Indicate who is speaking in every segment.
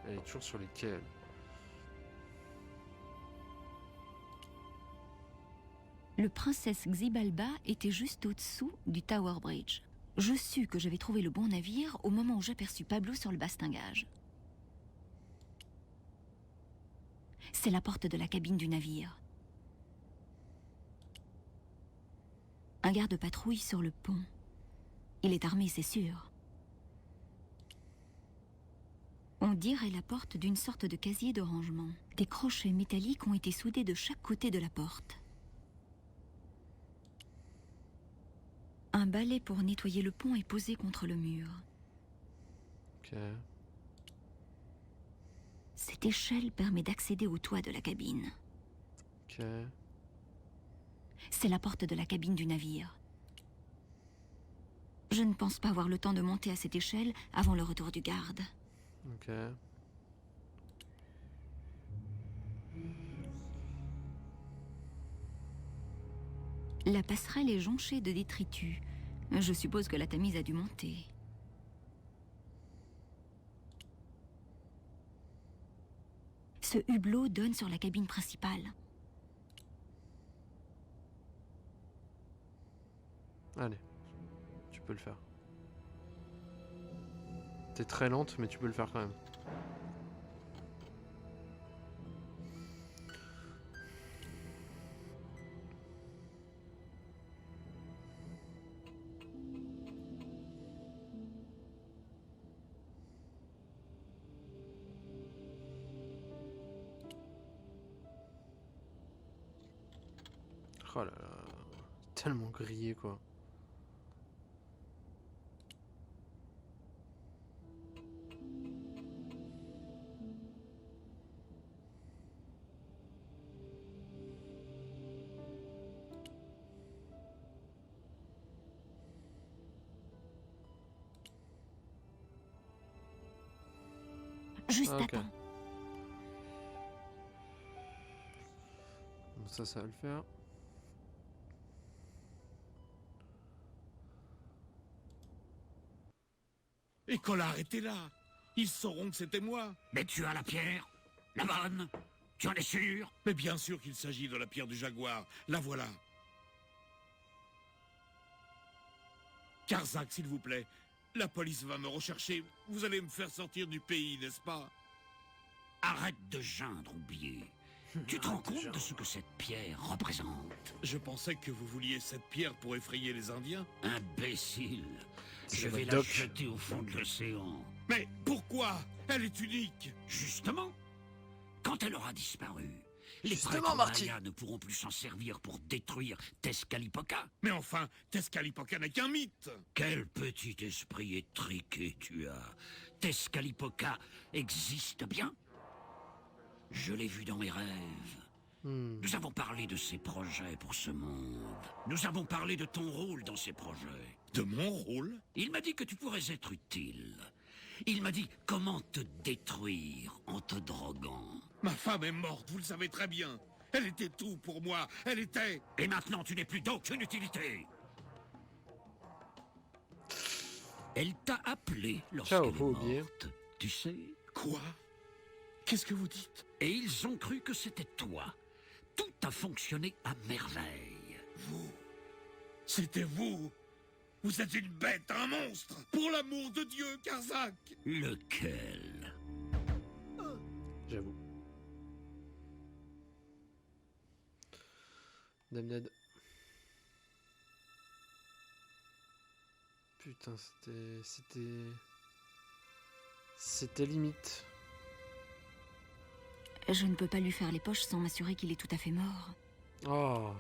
Speaker 1: Elle est toujours sur les quais. Elle.
Speaker 2: Le princesse Xibalba était juste au-dessous du Tower Bridge. Je sus que j'avais trouvé le bon navire au moment où j'aperçus Pablo sur le bastingage. C'est la porte de la cabine du navire. Un garde patrouille sur le pont. Il est armé, c'est sûr. On dirait la porte d'une sorte de casier de rangement. Des crochets métalliques ont été soudés de chaque côté de la porte. Un balai pour nettoyer le pont est posé contre le mur.
Speaker 1: Ok.
Speaker 2: Cette échelle permet d'accéder au toit de la cabine.
Speaker 1: Ok.
Speaker 2: C'est la porte de la cabine du navire. Je ne pense pas avoir le temps de monter à cette échelle avant le retour du garde.
Speaker 1: Ok.
Speaker 2: La passerelle est jonchée de détritus. Je suppose que la Tamise a dû monter. Ce hublot donne sur la cabine principale.
Speaker 1: Allez. Tu peux le faire. T'es très lente, mais tu peux le faire quand même. Oh là là. Tellement grillé quoi.
Speaker 2: Juste
Speaker 1: Ah, ok.
Speaker 2: attends.
Speaker 1: Bon, ça va le faire.
Speaker 3: Et Collard était là. Ils sauront que c'était moi.
Speaker 4: Mais tu as la pierre? La bonne? Tu en es sûr?
Speaker 3: Mais bien sûr qu'il s'agit de la pierre du jaguar. La voilà. Karzak, s'il vous plaît. La police va me rechercher. Vous allez me faire sortir du pays, n'est-ce pas?
Speaker 4: Arrête de geindre, oublié. Tu te rends compte de ce que cette pierre représente?
Speaker 3: Je pensais que vous vouliez cette pierre pour effrayer les Indiens.
Speaker 4: Imbécile.
Speaker 1: C'est
Speaker 4: Je
Speaker 1: le
Speaker 4: vais la
Speaker 1: doc.
Speaker 4: jeter au fond de l'océan.
Speaker 3: Mais pourquoi? Elle est unique.
Speaker 4: Justement, quand elle aura disparu, les
Speaker 1: Justement,
Speaker 4: prêtres
Speaker 1: Marty.
Speaker 4: mayas ne pourront plus s'en servir pour détruire Tezcatlipoca.
Speaker 3: Mais enfin, Tezcatlipoca n'est qu'un mythe.
Speaker 4: Quel petit esprit étriqué tu as. Tezcatlipoca existe bien. Je l'ai vu dans mes rêves. Nous avons parlé de ses projets pour ce monde. Nous avons parlé de ton rôle dans ces projets.
Speaker 3: De mon rôle?
Speaker 4: Il m'a dit que tu pourrais être utile. Il m'a dit comment te détruire en te droguant.
Speaker 3: Ma femme est morte, vous le savez très bien. Elle était tout pour moi. Elle était...
Speaker 4: Et maintenant tu n'es plus d'aucune utilité. Elle t'a appelé
Speaker 1: Ciao,
Speaker 4: lorsqu'elle est
Speaker 1: faut oublier.
Speaker 4: morte. Tu sais?
Speaker 3: Quoi? Qu'est-ce que vous dites?
Speaker 4: Et ils ont cru que c'était toi. Tout a fonctionné à merveille.
Speaker 3: Vous... C'était vous. Vous êtes une bête, un monstre. Pour l'amour de Dieu, Karzak.
Speaker 4: Lequel?
Speaker 1: J'avoue. Damned. Putain, c'était limite.
Speaker 2: Je ne peux pas lui faire les poches sans m'assurer qu'il est tout à fait mort.
Speaker 1: Oh.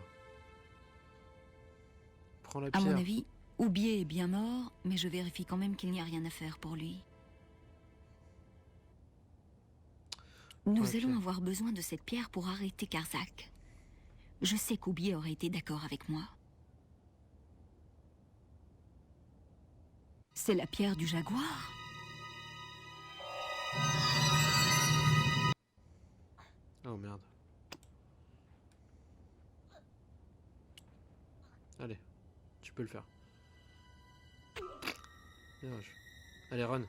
Speaker 1: Prends la
Speaker 2: À
Speaker 1: pierre.
Speaker 2: mon avis, Oubier est bien mort, mais je vérifie quand même qu'il n'y a rien à faire pour lui. Nous
Speaker 1: Ok.
Speaker 2: allons avoir besoin de cette pierre pour arrêter Karzak. Je sais qu'Oubier aurait été d'accord avec moi. C'est la pierre du jaguar?
Speaker 1: Oh merde. peux le faire. Dommage. Allez, run.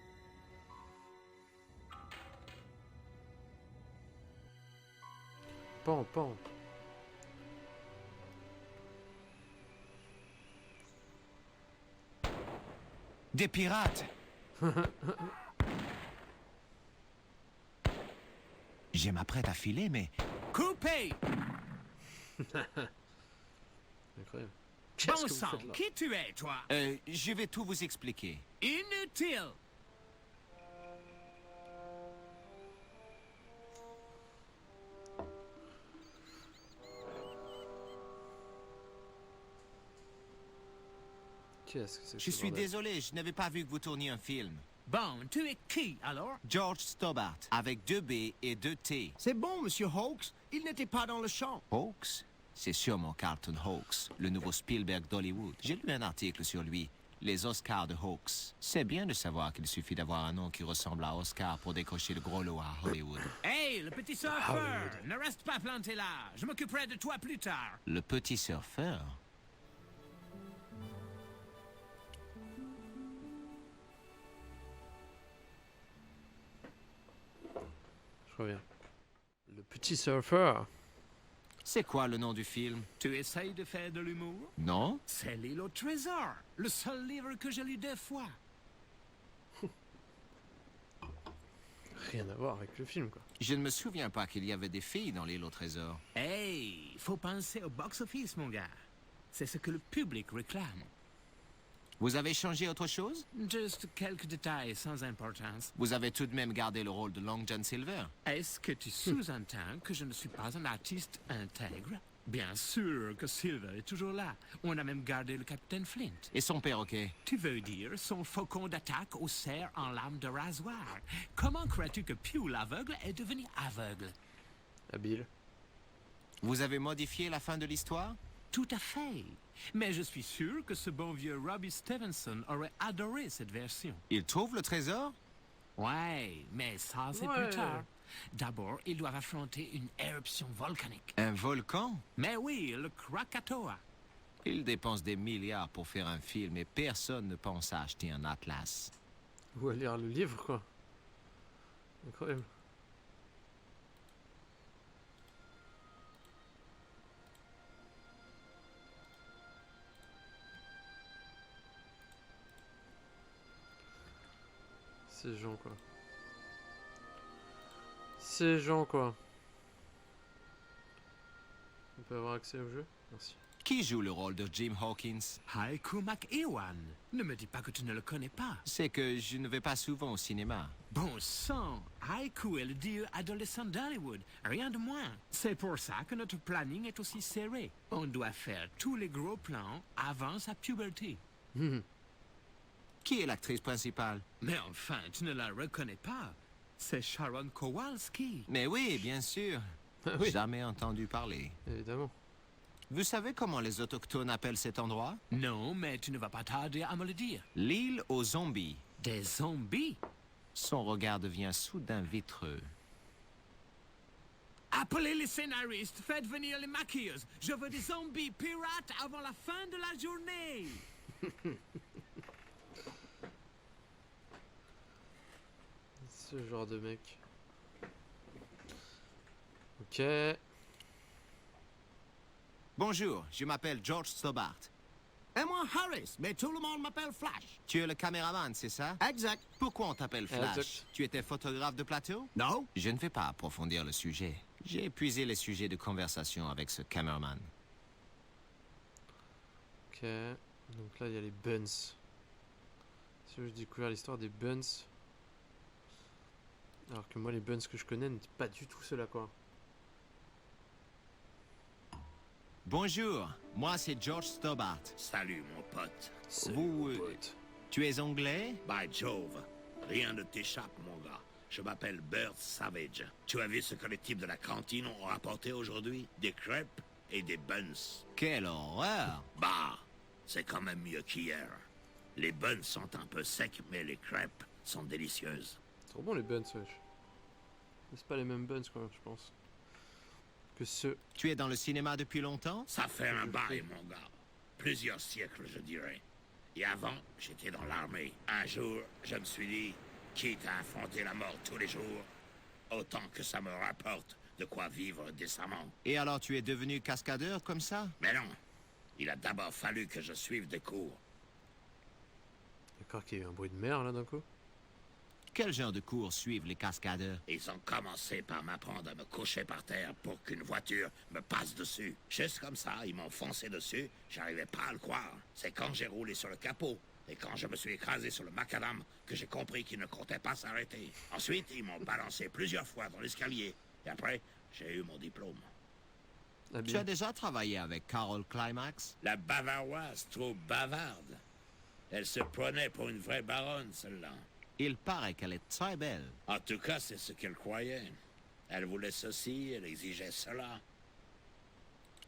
Speaker 1: Pan, pan.
Speaker 5: Des pirates. Je m'apprête à filer, mais...
Speaker 6: Coupé!
Speaker 1: Incroyable.
Speaker 6: Bon
Speaker 1: Qu'est-ce que vous
Speaker 6: sang,
Speaker 1: faites là?
Speaker 6: qui tu es, toi?
Speaker 5: je vais tout vous expliquer.
Speaker 6: Inutile!
Speaker 1: Qu'est-ce que c'est que
Speaker 5: Je
Speaker 1: ce
Speaker 5: suis
Speaker 1: bordel?
Speaker 5: désolé, je n'avais pas vu que vous tourniez un film.
Speaker 6: Bon, tu es qui, alors?
Speaker 5: George Stobart, avec 2 B et 2 T.
Speaker 7: C'est bon, Monsieur Hawks. Il n'était pas dans le champ.
Speaker 5: Hawks? C'est sûrement Carlton Hawks, le nouveau Spielberg d'Hollywood. J'ai lu un article sur lui, les Oscars de Hawks. C'est bien de savoir qu'il suffit d'avoir un nom qui ressemble à Oscar pour décrocher le gros lot à Hollywood.
Speaker 6: Hey, le petit surfeur! Ne reste pas planté là. Je m'occuperai de toi plus tard.
Speaker 5: Le petit surfeur?
Speaker 1: Je reviens. Le petit surfeur.
Speaker 5: C'est quoi le nom du film?
Speaker 6: Tu essayes de faire de l'humour?
Speaker 5: Non?
Speaker 6: C'est l'île au trésor. Le seul livre que j'ai lu 2 fois.
Speaker 1: Rien à voir avec le film, quoi.
Speaker 5: Je ne me souviens pas qu'il y avait des filles dans l'île au trésor.
Speaker 6: Hey, faut penser au box-office, mon gars. C'est ce que le public réclame.
Speaker 5: Vous avez changé autre chose?
Speaker 6: Juste quelques détails sans importance.
Speaker 5: Vous avez tout de même gardé le rôle de Long John Silver.
Speaker 6: Est-ce que tu sous-entends que je ne suis pas un artiste intègre? Bien sûr que Silver est toujours là. On a même gardé le capitaine Flint.
Speaker 5: Et son perroquet?
Speaker 6: Tu veux dire son faucon d'attaque au cerf en lame de rasoir? Comment crois-tu que Pew l'aveugle est devenu aveugle?
Speaker 1: Habile.
Speaker 5: Vous avez modifié la fin de l'histoire?
Speaker 6: Tout à fait. Mais je suis sûr que ce bon vieux Robbie Stevenson aurait adoré cette version.
Speaker 5: Il trouve le trésor?
Speaker 6: Ouais, mais ça c'est
Speaker 1: Ouais.
Speaker 6: plus tard. D'abord, ils doivent affronter une éruption volcanique.
Speaker 5: Un volcan?
Speaker 6: Mais oui, le Krakatoa.
Speaker 5: Il dépense des milliards pour faire un film et personne ne pense à acheter un atlas.
Speaker 1: Ou à lire le livre, quoi. Incroyable. Ces gens, quoi. Ces gens, quoi. On peut avoir accès au jeu? Merci.
Speaker 5: Qui joue le rôle de Jim Hawkins?
Speaker 6: Haiku McEwan. Ne me dis pas que tu ne le connais pas.
Speaker 5: C'est que je ne vais pas souvent au cinéma.
Speaker 6: Bon sang, Haiku est le dieu adolescent d'Hollywood, rien de moins. C'est pour ça que notre planning est aussi serré. On doit faire tous les gros plans avant sa puberté.
Speaker 5: Qui est l'actrice principale?
Speaker 6: Mais enfin, tu ne la reconnais pas. C'est Sharon Kowalski.
Speaker 5: Mais oui, bien sûr.
Speaker 1: Ah oui,
Speaker 5: Jamais entendu parler.
Speaker 1: évidemment.
Speaker 5: Vous savez comment les autochtones appellent cet endroit?
Speaker 6: Non, mais tu ne vas pas tarder à me le dire.
Speaker 5: L'île aux zombies.
Speaker 6: Des zombies?
Speaker 5: Son regard devient soudain vitreux.
Speaker 6: Appelez les scénaristes, faites venir les maquilleuses. Je veux des zombies pirates avant la fin de la journée.
Speaker 1: Ce genre de mec. Ok.
Speaker 5: Bonjour, je m'appelle George Stobart.
Speaker 7: Et moi, Harris, mais tout le monde m'appelle Flash.
Speaker 5: Tu es le caméraman, c'est ça?
Speaker 7: Exact.
Speaker 5: Pourquoi on t'appelle Flash?
Speaker 1: Exact.
Speaker 5: Tu étais photographe de plateau?
Speaker 7: Non?
Speaker 5: Je ne vais pas approfondir le sujet. J'ai épuisé les sujets de conversation avec ce cameraman.
Speaker 1: Ok. Donc là, il y a les buns. Si j'ai découvert l'histoire des buns. Alors que moi, les buns que je connais n'étaient pas du tout ceux-là, quoi.
Speaker 5: Bonjour, moi c'est George Stobart.
Speaker 3: Salut, mon pote.
Speaker 5: Vous,
Speaker 1: Pote.
Speaker 5: tu es anglais?
Speaker 3: By Jove, rien ne t'échappe, mon gars. Je m'appelle Bert Savage. Tu as vu ce que les types de la cantine ont rapporté aujourd'hui? Des crêpes et des buns.
Speaker 5: Quelle horreur!
Speaker 3: Bah, c'est quand même mieux qu'hier. Les buns sont un peu secs, mais les crêpes sont délicieuses.
Speaker 1: C'est trop bon les buns, wesh. Mais c'est pas les mêmes buns, quoi, je pense. Que ceux.
Speaker 5: Tu es dans le cinéma depuis longtemps?
Speaker 3: Ça fait un bail, mon gars. plusieurs siècles, je dirais. Et avant, j'étais dans l'armée. Un jour, je me suis dit, quitte à affronter la mort tous les jours, autant que ça me rapporte de quoi vivre décemment.
Speaker 5: Et alors tu es devenu cascadeur comme ça?
Speaker 3: Mais non, il a d'abord fallu que je suive des cours.
Speaker 1: D'accord qu'il y a eu un bruit de mer là d'un coup.
Speaker 5: Quel genre de cours suivent les cascadeurs?
Speaker 3: Ils ont commencé par m'apprendre à me coucher par terre pour qu'une voiture me passe dessus. Juste comme ça, ils m'ont foncé dessus, j'arrivais pas à le croire. C'est quand j'ai roulé sur le capot et quand je me suis écrasé sur le macadam que j'ai compris qu'ils ne comptaient pas s'arrêter. Ensuite, ils m'ont balancé plusieurs fois dans l'escalier. Et après, j'ai eu mon diplôme.
Speaker 1: Ah
Speaker 5: Tu
Speaker 1: bien.
Speaker 5: as déjà travaillé avec Carol Climax?
Speaker 3: La bavaroise, trop bavarde. Elle se prenait pour une vraie baronne, celle-là.
Speaker 5: Il paraît qu'elle est très belle.
Speaker 3: En tout cas, c'est ce qu'elle croyait. Elle voulait ceci, elle exigeait cela.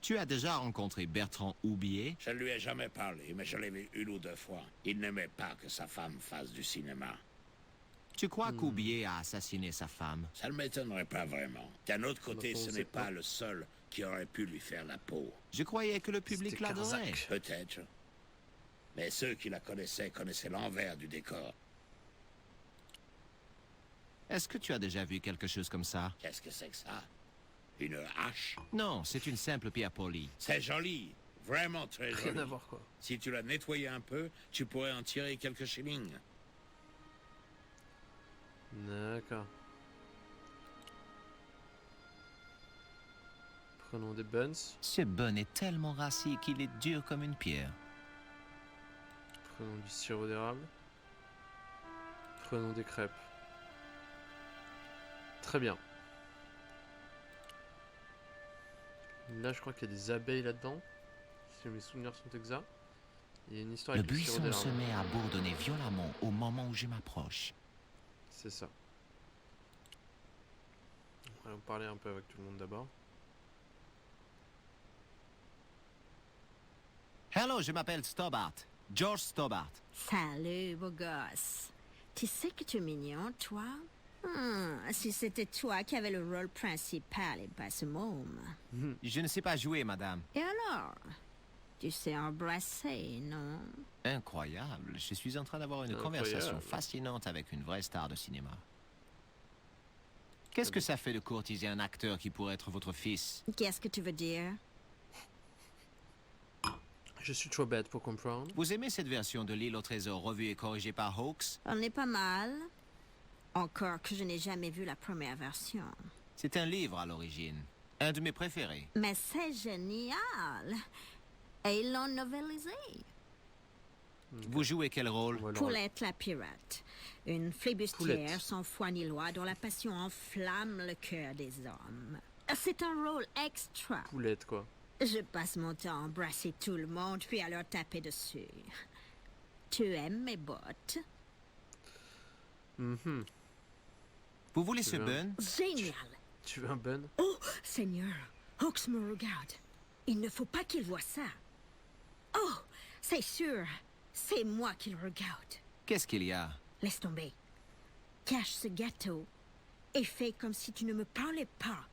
Speaker 5: Tu as déjà rencontré Bertrand Oubier?
Speaker 3: Je ne lui ai jamais parlé, mais je l'ai vu une ou deux fois. Il n'aimait pas que sa femme fasse du cinéma.
Speaker 5: Tu crois qu'Oubier a assassiné sa femme?
Speaker 3: Ça ne m'étonnerait pas vraiment. D'un autre côté,
Speaker 1: Enfin, on
Speaker 3: ce
Speaker 1: sait
Speaker 3: n'est
Speaker 1: pas.
Speaker 3: pas le seul qui aurait pu lui faire la peau.
Speaker 5: Je croyais que le public
Speaker 1: C'était
Speaker 5: l'adorait.
Speaker 1: Carzak.
Speaker 3: Peut-être. Mais ceux qui la connaissaient connaissaient l'envers du décor.
Speaker 5: Est-ce que tu as déjà vu quelque chose comme ça?
Speaker 3: Qu'est-ce que c'est que ça? Une hache?
Speaker 5: Non, c'est une simple pierre polie.
Speaker 3: C'est joli. Vraiment très
Speaker 1: Rien
Speaker 3: joli.
Speaker 1: à voir quoi.
Speaker 3: Si tu la nettoyais un peu, tu pourrais en tirer quelques shillings.
Speaker 1: D'accord. Prenons des buns.
Speaker 5: Ce bun est tellement rassis qu'il est dur comme une pierre.
Speaker 1: Prenons du sirop d'érable. Prenons des crêpes. Très bien. Là, je crois qu'il y a des abeilles là-dedans. Si mes souvenirs sont exacts. Il y a une histoire
Speaker 5: Le
Speaker 1: avec le sirop
Speaker 5: buisson se
Speaker 1: d'érable.
Speaker 5: met à bourdonner violemment au moment où je m'approche.
Speaker 1: C'est ça. On va parler un peu avec tout le monde d'abord.
Speaker 5: Hello, je m'appelle Stobart. George Stobart.
Speaker 8: Salut, beau gosse. Tu sais que tu es mignon, toi? Si c'était toi qui avais le rôle principal et pas ce môme.
Speaker 5: Je ne sais pas jouer, madame.
Speaker 8: Et alors? Tu sais embrasser, non?
Speaker 5: Incroyable. Je suis en train d'avoir une
Speaker 1: Incroyable.
Speaker 5: conversation fascinante avec une vraie star de cinéma. Qu'est-ce que ça fait de courtiser un acteur qui pourrait être votre fils?
Speaker 8: Qu'est-ce que tu veux dire?
Speaker 1: Je suis trop bête pour comprendre.
Speaker 5: Vous aimez cette version de L'île au trésor revue et corrigée par Hawks?
Speaker 8: On est pas mal. Encore que je n'ai jamais vu la première version.
Speaker 5: C'est un livre à l'origine. Un de mes préférés.
Speaker 8: Mais c'est génial! Et ils l'ont novélisé.
Speaker 5: Vous jouez quel rôle?
Speaker 1: On va le-
Speaker 8: Poulette la pirate. Une flibustière
Speaker 1: Poulette.
Speaker 8: sans foi ni loi dont la passion enflamme le cœur des hommes. C'est un rôle extra.
Speaker 1: Poulette quoi.
Speaker 8: Je passe mon temps à embrasser tout le monde puis à leur taper dessus. Tu aimes mes bottes?
Speaker 1: Mhm.
Speaker 5: Vous voulez ce
Speaker 1: C'est bien.
Speaker 5: bun?
Speaker 8: Génial!
Speaker 1: Tu veux un bun?
Speaker 8: Oh, Seigneur, Hawks me regarde. Il ne faut pas qu'il voie ça. Oh, c'est sûr, c'est moi qu'il regarde.
Speaker 5: Qu'est-ce qu'il y a?
Speaker 8: Laisse tomber. Cache ce gâteau et fais comme si tu ne me parlais pas.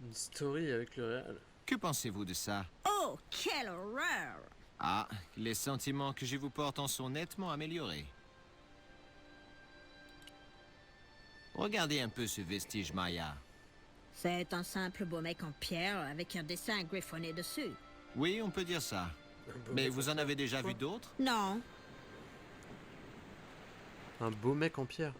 Speaker 1: Une story avec le réel.
Speaker 5: Que pensez-vous de ça?
Speaker 8: Oh, quelle horreur!
Speaker 5: Ah, les sentiments que je vous porte en sont nettement améliorés. Regardez un peu ce vestige maya.
Speaker 8: C'est un simple beau mec en pierre avec un dessin griffonné dessus.
Speaker 5: Oui, on peut dire ça. Mais vous en avez déjà vu d'autres?
Speaker 8: Non,
Speaker 1: Un beau mec en pierre.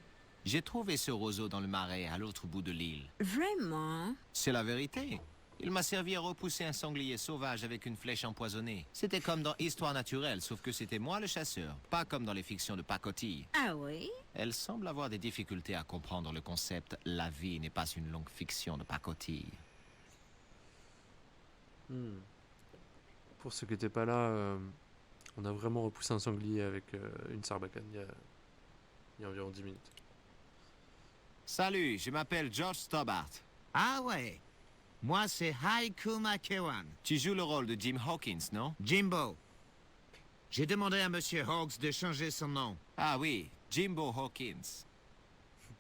Speaker 5: J'ai trouvé ce roseau dans le marais à l'autre bout de l'île.
Speaker 8: vraiment?
Speaker 5: C'est la vérité. Il m'a servi à repousser un sanglier sauvage avec une flèche empoisonnée. C'était comme dans Histoire naturelle, sauf que c'était moi le chasseur, pas comme dans les fictions de pacotille.
Speaker 8: Ah oui?
Speaker 5: Elle semble avoir des difficultés à comprendre le concept « la vie n'est pas une longue fiction de pacotille
Speaker 1: Pour ceux qui n'étaient pas là, on a vraiment repoussé un sanglier avec une sarbacane il y a environ 10 minutes. ».
Speaker 5: Salut, je m'appelle George Stobart.
Speaker 7: Ah ouais. Moi, c'est Haiku Makewan.
Speaker 5: Tu joues le rôle de Jim Hawkins, non?
Speaker 7: Jimbo. J'ai demandé à Monsieur Hawks de changer son nom.
Speaker 5: Ah oui, Jimbo Hawkins.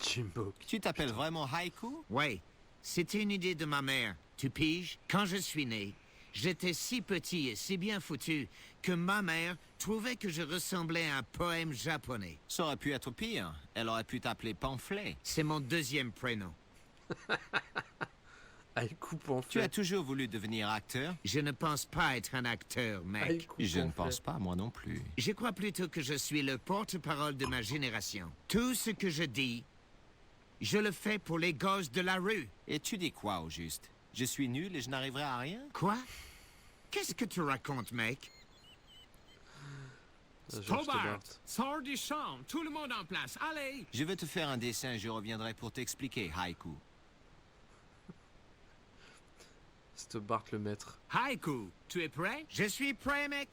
Speaker 1: Jimbo.
Speaker 5: Tu t'appelles vraiment Haiku?
Speaker 7: Ouais, c'était une idée de ma mère. Tu piges? Quand je suis né, J'étais si petit et si bien foutu que ma mère trouvait que je ressemblais à un poème japonais.
Speaker 5: Ça aurait pu être pire. Elle aurait pu t'appeler Pamphlet.
Speaker 7: C'est mon deuxième prénom.
Speaker 1: Haïku
Speaker 5: Tu
Speaker 1: pamphlet.
Speaker 5: as toujours voulu devenir acteur?
Speaker 7: Je ne pense pas être un acteur, mec.
Speaker 1: Haïku
Speaker 5: Je ne
Speaker 1: pamphlet.
Speaker 5: pense pas, moi non plus.
Speaker 7: Je crois plutôt que je suis le porte-parole de ma génération. Tout ce que je dis, je le fais pour les gosses de la rue.
Speaker 5: Et tu dis quoi au juste? Je suis nul et je n'arriverai à rien?
Speaker 7: Quoi? Qu'est-ce que tu racontes, mec?
Speaker 1: George
Speaker 6: Stobart,
Speaker 1: Stobart.
Speaker 6: sors du champ, tout le monde en place, allez!
Speaker 5: Je vais te faire un dessin et je reviendrai pour t'expliquer, Haïku.
Speaker 1: Stobart le maître.
Speaker 6: Haïku, tu es prêt?
Speaker 7: Je suis prêt, mec.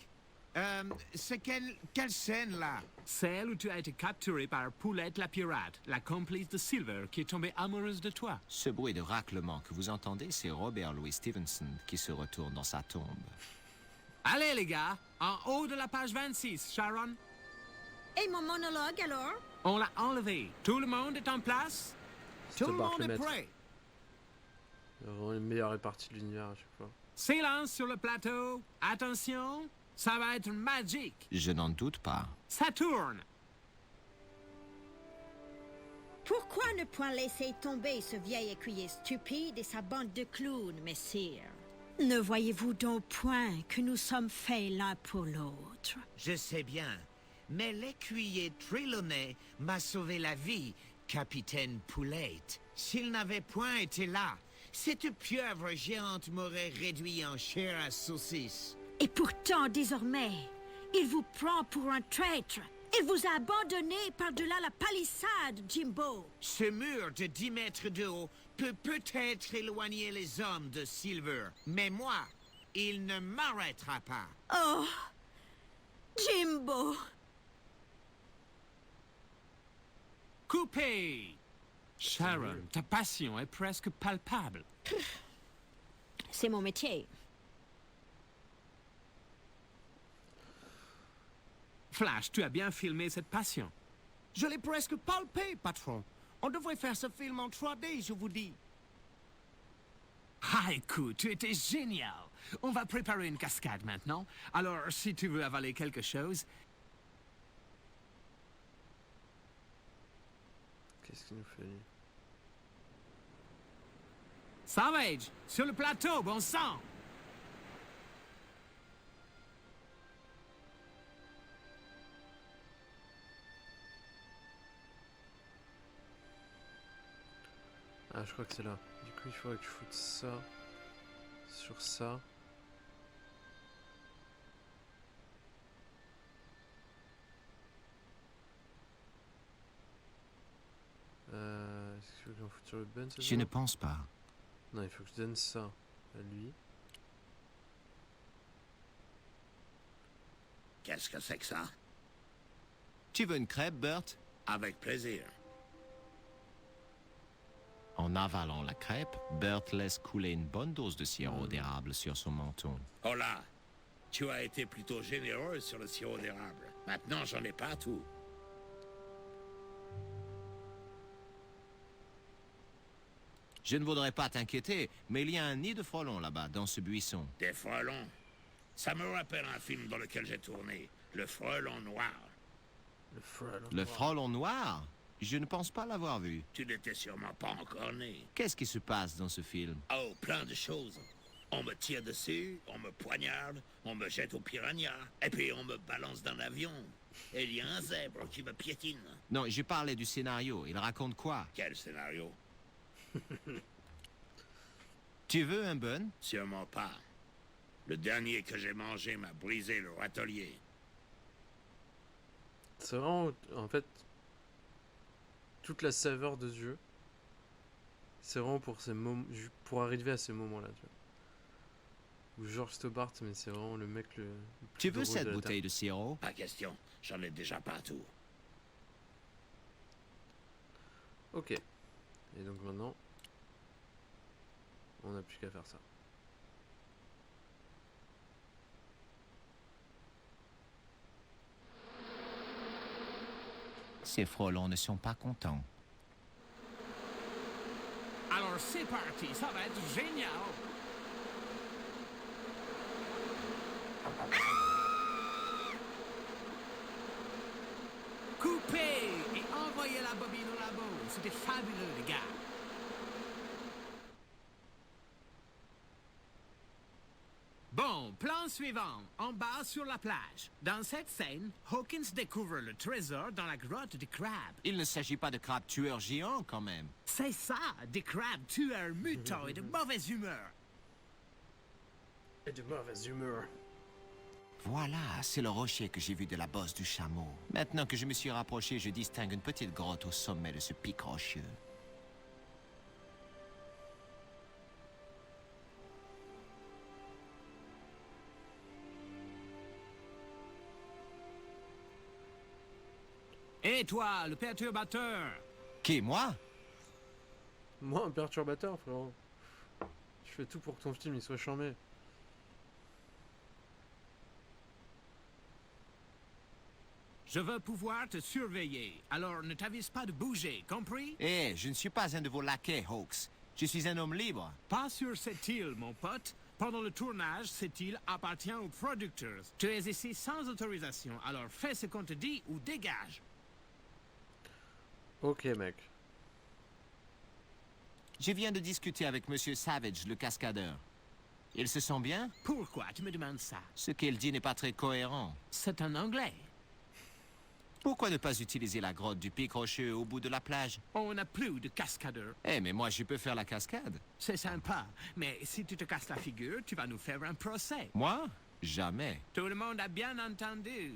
Speaker 7: C'est quelle scène, là?
Speaker 6: Celle où tu as été capturé par Poulette la pirate, la complice de Silver qui est tombée amoureuse de toi.
Speaker 5: Ce bruit de raclement que vous entendez, c'est Robert Louis Stevenson qui se retourne dans sa tombe.
Speaker 6: Allez les gars, en haut de la page 26, Sharon.
Speaker 8: Et mon monologue, alors?
Speaker 6: On l'a enlevé. Tout le monde est en place?
Speaker 7: Tout le
Speaker 1: Stobart
Speaker 7: monde
Speaker 1: le
Speaker 7: est
Speaker 1: maître.
Speaker 7: prêt.
Speaker 1: Il y a vraiment une meilleure répartie de l'univers à chaque fois.
Speaker 6: Silence sur le plateau. Attention, ça va être magique.
Speaker 5: Je n'en doute pas.
Speaker 6: Ça tourne.
Speaker 8: Pourquoi ne point laisser tomber ce vieil écuyer stupide et sa bande de clowns, messire? Ne voyez-vous donc point que nous sommes faits l'un pour l'autre?
Speaker 7: Je sais bien, mais l'écuyer Trelawney m'a sauvé la vie, capitaine Poulette. S'il n'avait point été là, cette pieuvre géante m'aurait réduit en chair à saucisse.
Speaker 8: Et pourtant, désormais, il vous prend pour un traître. Il vous a abandonné par-delà la palissade, Jimbo.
Speaker 7: Ce mur de 10 mètres de haut peut peut-être éloigner les hommes de Silver, mais moi, il ne m'arrêtera pas.
Speaker 8: Oh, Jimbo.
Speaker 6: Coupé. Sharon, ta passion est presque palpable.
Speaker 8: C'est mon métier.
Speaker 6: Flash, tu as bien filmé cette passion.
Speaker 9: Je l'ai presque palpé, patron. On devrait faire ce film en 3D, je vous dis.
Speaker 6: Haïku, tu étais génial. On va préparer une cascade maintenant. Alors, si tu veux avaler quelque chose,
Speaker 1: Qu'est-ce qu'il nous fait lui?
Speaker 6: Savage, sur le plateau, bon sang.
Speaker 1: Ah, je crois que c'est là. Du coup, il faudrait que je foute ça sur ça. Est-ce que tu veux que j'en foute sur le Ben?
Speaker 5: Je ne pense pas.
Speaker 1: Non, il faut que je donne ça à lui.
Speaker 3: Qu'est-ce que c'est que ça?
Speaker 5: Tu veux une crêpe, Bert?
Speaker 3: Avec plaisir.
Speaker 5: En avalant la crêpe, Bert laisse couler une bonne dose de sirop d'érable sur son menton.
Speaker 3: Oh là, tu as été plutôt généreux sur le sirop d'érable. Maintenant, j'en ai pas tout.
Speaker 5: Je ne voudrais pas t'inquiéter, mais il y a un nid de frelons là-bas, dans ce buisson.
Speaker 3: Des frelons. Ça me rappelle un film dans lequel j'ai tourné. Le frelon noir.
Speaker 1: Le frelon.
Speaker 5: Le frelon noir? Je ne pense pas l'avoir vu.
Speaker 3: Tu n'étais sûrement pas encore né.
Speaker 5: Qu'est-ce qui se passe dans ce film?
Speaker 3: Oh, plein de choses. On me tire dessus, on me poignarde, on me jette au piranha, et puis on me balance d'un avion. Et il y a un zèbre qui me piétine.
Speaker 5: Non, je parlais du scénario. Il raconte quoi?
Speaker 3: Quel scénario?
Speaker 5: Tu veux un bun?
Speaker 3: Sûrement pas. Le dernier que j'ai mangé m'a brisé le râtelier.
Speaker 1: C'est vraiment, en fait, toute la saveur de ce jeu. C'est vraiment pour ces moments, pour arriver à ces moments-là, tu vois. Ou George Stobart, mais c'est vraiment le mec le plus
Speaker 5: Tu veux
Speaker 1: drôle
Speaker 5: cette
Speaker 1: de la
Speaker 5: bouteille
Speaker 1: Terre.
Speaker 5: de sirop?
Speaker 3: Pas question, j'en ai déjà partout.
Speaker 1: Ok. Et donc maintenant, on n'a plus qu'à faire ça.
Speaker 5: Ces frelons ne sont pas contents.
Speaker 6: Alors c'est parti, ça va être génial. c'était fabuleux, les gars. Bon, plan suivant, en bas sur la plage. Dans cette scène, Hawkins découvre le trésor dans la grotte des crabes.
Speaker 5: Il ne s'agit pas de crabes tueurs géants, quand même.
Speaker 6: C'est ça, des crabes tueurs mutants et de mauvaise humeur.
Speaker 1: Et de mauvaise humeur.
Speaker 5: Voilà, c'est le rocher que j'ai vu de la bosse du chameau. Maintenant que je me suis rapproché, je distingue une petite grotte au sommet de ce pic rocheux.
Speaker 6: Et toi, le perturbateur?
Speaker 5: Qui, moi?
Speaker 1: Moi, un perturbateur, frérot. Je fais tout pour que ton film il soit charmé.
Speaker 6: Je veux pouvoir te surveiller, alors ne t'avise pas de bouger, compris?
Speaker 5: Eh, je ne suis pas un de vos laquais, Hawks. Je suis un homme libre.
Speaker 6: Pas sur cette île, mon pote. Pendant le tournage, cette île appartient aux producteurs. Tu es ici sans autorisation, alors fais ce qu'on te dit ou dégage.
Speaker 1: Ok, mec.
Speaker 5: Je viens de discuter avec Monsieur Savage, le cascadeur. Il se sent bien?
Speaker 6: Pourquoi tu me demandes ça?
Speaker 5: Ce qu'il dit n'est pas très cohérent.
Speaker 6: C'est en anglais.
Speaker 5: Pourquoi ne pas utiliser la grotte du pic rocheux au bout de la plage?
Speaker 6: On n'a plus de cascadeur.
Speaker 5: Eh, mais moi, je peux faire la cascade.
Speaker 6: C'est sympa, mais si tu te casses la figure, tu vas nous faire un procès.
Speaker 5: Moi? Jamais.
Speaker 6: Tout le monde a bien entendu.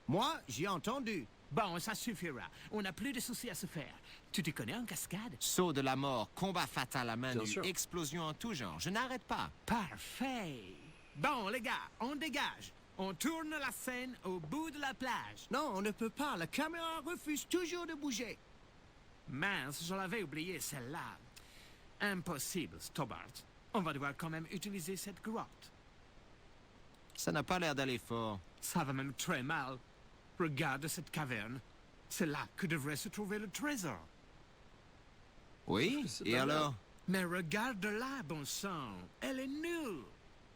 Speaker 9: Moi, j'ai entendu.
Speaker 6: Bon, ça suffira. On n'a plus de soucis à se faire. Tu te connais en cascade?
Speaker 5: Saut de la mort, combat fatal à main
Speaker 1: Bien
Speaker 5: nue,
Speaker 1: sûr.
Speaker 5: explosion en tout genre. Je n'arrête pas.
Speaker 6: Parfait. Bon, les gars, on dégage. On tourne la scène au bout de la plage.
Speaker 9: Non, on ne peut pas. La caméra refuse toujours de bouger.
Speaker 6: Mince, je l'avais oublié, celle-là. Impossible, Stobart. On va devoir quand même utiliser cette grotte.
Speaker 5: Ça n'a pas l'air d'aller fort.
Speaker 6: Ça va même très mal. Regarde cette caverne. C'est là que devrait se trouver le trésor.
Speaker 5: Oui?
Speaker 1: C'est
Speaker 5: Et
Speaker 1: pas
Speaker 5: alors?
Speaker 6: Mais regarde-la, bon sang. Elle est nulle.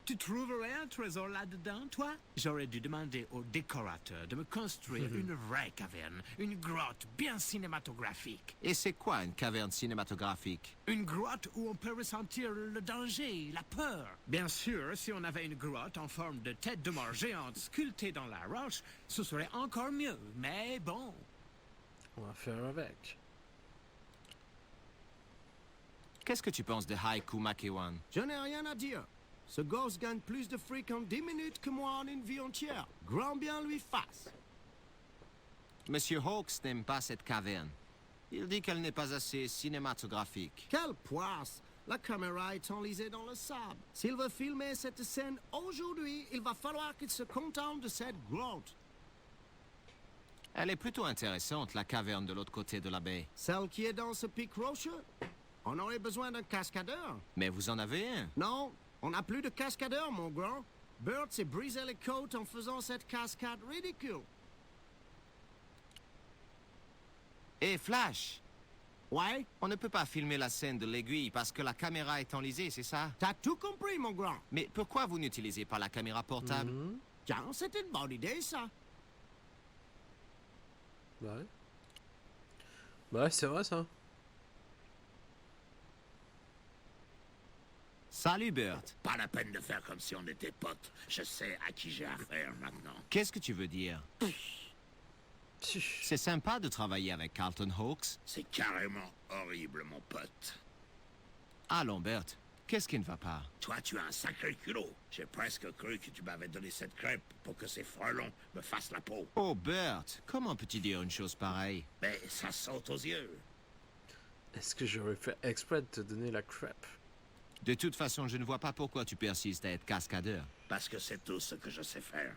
Speaker 6: Tu trouverais un trésor là-dedans, toi? J'aurais dû demander au décorateur de me construire une vraie caverne. Une grotte bien cinématographique.
Speaker 5: Et c'est quoi une caverne cinématographique?
Speaker 6: Une grotte où on peut ressentir le danger, la peur. Bien sûr, si on avait une grotte en forme de tête de mort géante sculptée dans la roche, ce serait encore mieux. Mais bon.
Speaker 1: On va faire avec.
Speaker 5: Qu'est-ce que tu penses de Haiku Makewan?
Speaker 9: Je n'ai rien à dire. Ce gosse gagne plus de fric en 10 minutes que moi en une vie entière. Grand bien lui fasse.
Speaker 5: Monsieur Hawks n'aime pas cette caverne. Il dit qu'elle n'est pas assez cinématographique.
Speaker 9: Quelle poisse! La caméra est enlisée dans le sable. S'il veut filmer cette scène aujourd'hui, il va falloir qu'il se contente de cette grotte.
Speaker 5: Elle est plutôt intéressante, la caverne de l'autre côté de la baie.
Speaker 9: Celle qui est dans ce pic rocheux. On aurait besoin d'un cascadeur.
Speaker 5: Mais vous en avez un.
Speaker 9: Non, on n'a plus de cascadeur, mon grand. Burt s'est brisé les côtes en faisant cette cascade ridicule.
Speaker 5: Et Flash,
Speaker 9: Ouais,
Speaker 5: on ne peut pas filmer la scène de l'aiguille parce que la caméra est enlisée, c'est ça?
Speaker 9: t'as tout compris, mon grand.
Speaker 5: Mais pourquoi vous n'utilisez pas la caméra portable?
Speaker 9: Tiens, c'est une bonne idée, ça.
Speaker 1: Bah ouais. Bah ouais, c'est vrai ça.
Speaker 5: Salut Burt.
Speaker 3: Pas la peine de faire comme si on était potes. Je sais à qui j'ai affaire maintenant.
Speaker 5: Qu'est-ce que tu veux dire? C'est sympa de travailler avec Carlton Hawks.
Speaker 3: C'est carrément horrible, mon pote.
Speaker 5: Allons Burt, qu'est-ce qui ne va pas?
Speaker 3: Toi, tu as un sacré culot. J'ai presque cru que tu m'avais donné cette crêpe pour que ces frelons me fassent la peau.
Speaker 5: Oh Burt, comment peux-tu dire une chose pareille?
Speaker 3: Mais ça saute aux yeux.
Speaker 1: Est-ce que j'aurais fait exprès de te donner la crêpe?
Speaker 5: De toute façon, je ne vois pas pourquoi tu persistes à être cascadeur.
Speaker 3: Parce que c'est tout ce que je sais faire.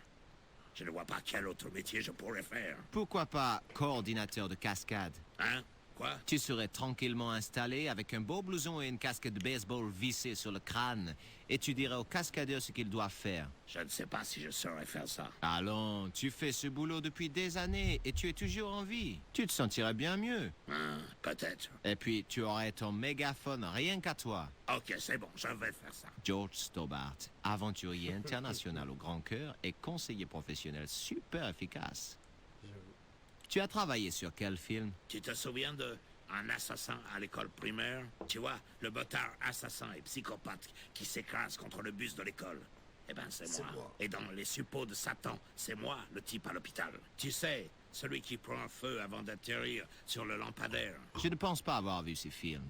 Speaker 3: Je ne vois pas quel autre métier je pourrais faire.
Speaker 5: Pourquoi pas coordinateur de cascade?
Speaker 3: Hein? Quoi?
Speaker 5: Tu serais tranquillement installé avec un beau blouson et une casquette de baseball vissée sur le crâne et tu dirais au cascadeur ce qu'il doit faire.
Speaker 3: Je ne sais pas si je saurais faire ça.
Speaker 5: Allons, tu fais ce boulot depuis des années et tu es toujours en vie. Tu te sentirais bien mieux.
Speaker 3: Hein? Peut-être.
Speaker 5: Et puis, tu aurais ton mégaphone rien qu'à toi.
Speaker 3: Ok, c'est bon, je vais faire ça.
Speaker 5: George Stobart, aventurier international au grand cœur et conseiller professionnel super efficace. Tu as travaillé sur quel film?
Speaker 3: Tu te souviens de un assassin à l'école primaire. Tu vois, le botard assassin et psychopathe qui s'écrase contre le bus de l'école. Eh ben, c'est moi. Et dans Les suppôts de Satan, c'est moi, le type à l'hôpital. Tu sais, celui qui prend feu avant d'atterrir sur le lampadaire.
Speaker 5: Je ne pense pas avoir vu ces films.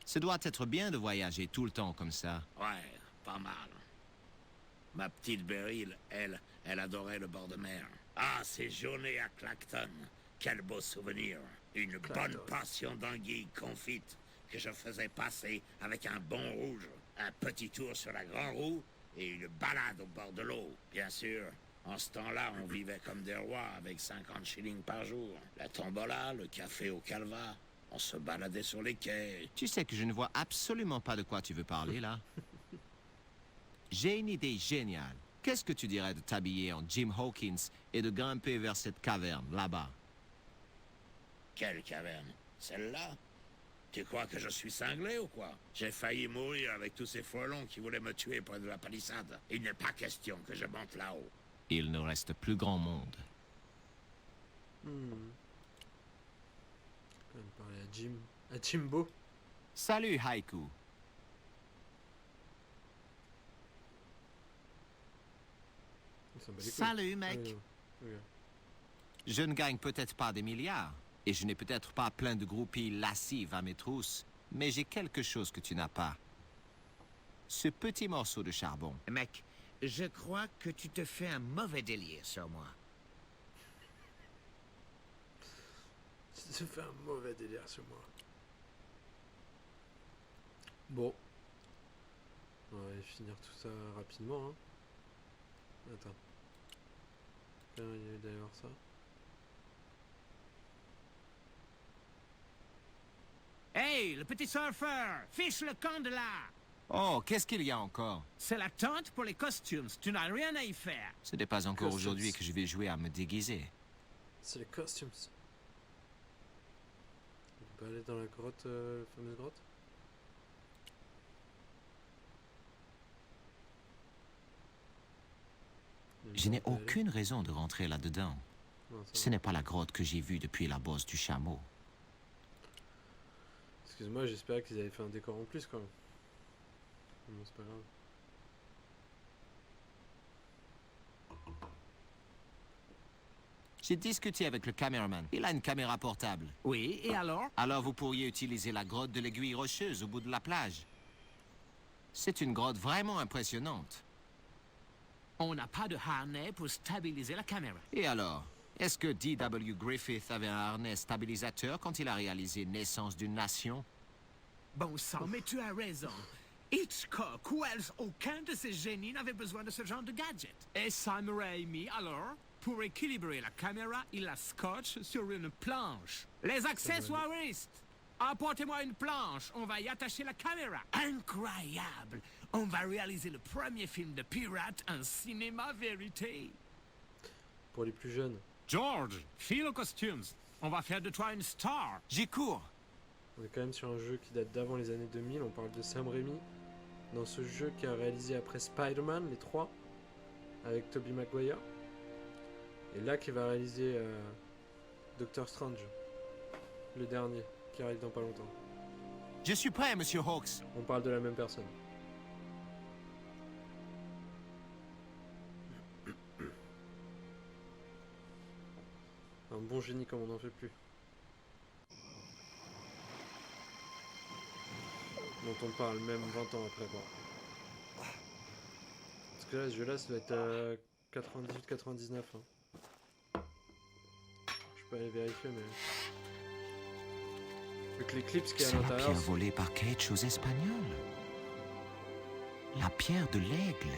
Speaker 5: Ce doit être bien de voyager tout le temps comme ça.
Speaker 3: Ouais, pas mal. Ma petite Beryl, elle adorait le bord de mer. Ah, ces journées à Clacton. Quel beau souvenir. Une bonne passion d'anguille confite que je faisais passer avec un bon rouge. Un petit tour sur la Grand Roue et une balade au bord de l'eau. Bien sûr, en ce temps-là, on vivait comme des rois avec 50 shillings par jour. La tombola, le café au calva. On se baladait sur les quais.
Speaker 5: Tu sais que je ne vois absolument pas de quoi tu veux parler, là. J'ai une idée géniale. Qu'est-ce que tu dirais de t'habiller en Jim Hawkins et de grimper vers cette caverne, là-bas?
Speaker 3: Quelle caverne? Celle-là? Tu crois que je suis cinglé ou quoi? J'ai failli mourir avec tous ces frelons qui voulaient me tuer près de la palissade. Il n'est pas question que je monte là-haut.
Speaker 5: Il ne reste plus grand monde.
Speaker 1: Quand même parler à Jim. À Jimbo.
Speaker 5: Salut, Haiku.
Speaker 1: Il s'en bat les couilles.
Speaker 7: Salut, mec.
Speaker 1: Ah, oui, non.
Speaker 5: Je ne gagne peut-être pas des milliards, et je n'ai peut-être pas plein de groupies lascives à mes trousses, mais j'ai quelque chose que tu n'as pas. Ce petit morceau de charbon.
Speaker 7: Mec, je crois que tu te fais un mauvais délire sur moi.
Speaker 1: Tu te fais un mauvais délire sur moi. Bon. On va finir tout ça rapidement. Hein. Attends. Il y a d'ailleurs ça.
Speaker 6: Hey, le petit surfeur! Fiche le camp de là!
Speaker 5: Oh, qu'est-ce qu'il y a encore?
Speaker 6: C'est la tente pour les costumes. Tu n'as rien à y faire.
Speaker 5: Ce n'est pas encore
Speaker 1: Costumes.
Speaker 5: aujourd'hui que je vais jouer à me déguiser.
Speaker 1: C'est les costumes. On peut aller dans la grotte, la fameuse grotte.
Speaker 5: Je n'ai aucune raison de rentrer là-dedans.
Speaker 1: Non, ça
Speaker 5: Ce
Speaker 1: va.
Speaker 5: n'est pas la grotte que j'ai vue depuis la bosse du chameau.
Speaker 1: Excuse-moi, j'espérais qu'ils avaient fait un décor en plus quand même. Non, c'est pas grave.
Speaker 5: J'ai discuté avec le caméraman. Il a une caméra portable.
Speaker 6: Oui, et alors?
Speaker 5: Alors vous pourriez utiliser la grotte de l'aiguille rocheuse au bout de la plage. C'est une grotte vraiment impressionnante.
Speaker 6: On n'a pas de harnais pour stabiliser la caméra.
Speaker 5: Et alors, est-ce que D.W. Griffith avait un harnais stabilisateur quand il a réalisé Naissance d'une Nation?
Speaker 6: Bon sang, mais tu as raison. Hitchcock, Wells, aucun de ces génies n'avait besoin de ce genre de gadget. Et Sam Raimi, alors, pour équilibrer la caméra, il la scotche sur une planche. Les accessoiristes, apportez-moi une planche, on va y attacher la caméra. Incroyable! On va réaliser le premier film de pirate en cinéma vérité.
Speaker 1: Pour les plus jeunes,
Speaker 6: George, file aux costumes. On va faire de toi une star.
Speaker 5: J'y cours!
Speaker 1: on est quand même sur un jeu qui date d'avant les années 2000. On parle de Sam Raimi. Dans ce jeu qui a réalisé après Spider-Man, les 3, avec Tobey Maguire. Et là qui va réaliser Doctor Strange, le dernier, qui arrive dans pas longtemps.
Speaker 5: Je suis prêt, Monsieur Hawks.
Speaker 1: On parle de la même personne. Un bon génie comme on n'en fait plus. Dont on parle même 20 ans après quoi. Parce que là, ce jeu-là, ça doit être 98-99. Hein. Je peux aller vérifier, mais... Avec les clips qu'il y a à
Speaker 5: C'est la
Speaker 1: l'intérieur...
Speaker 5: pierre volée par Cage aux Espagnols. La pierre de l'aigle.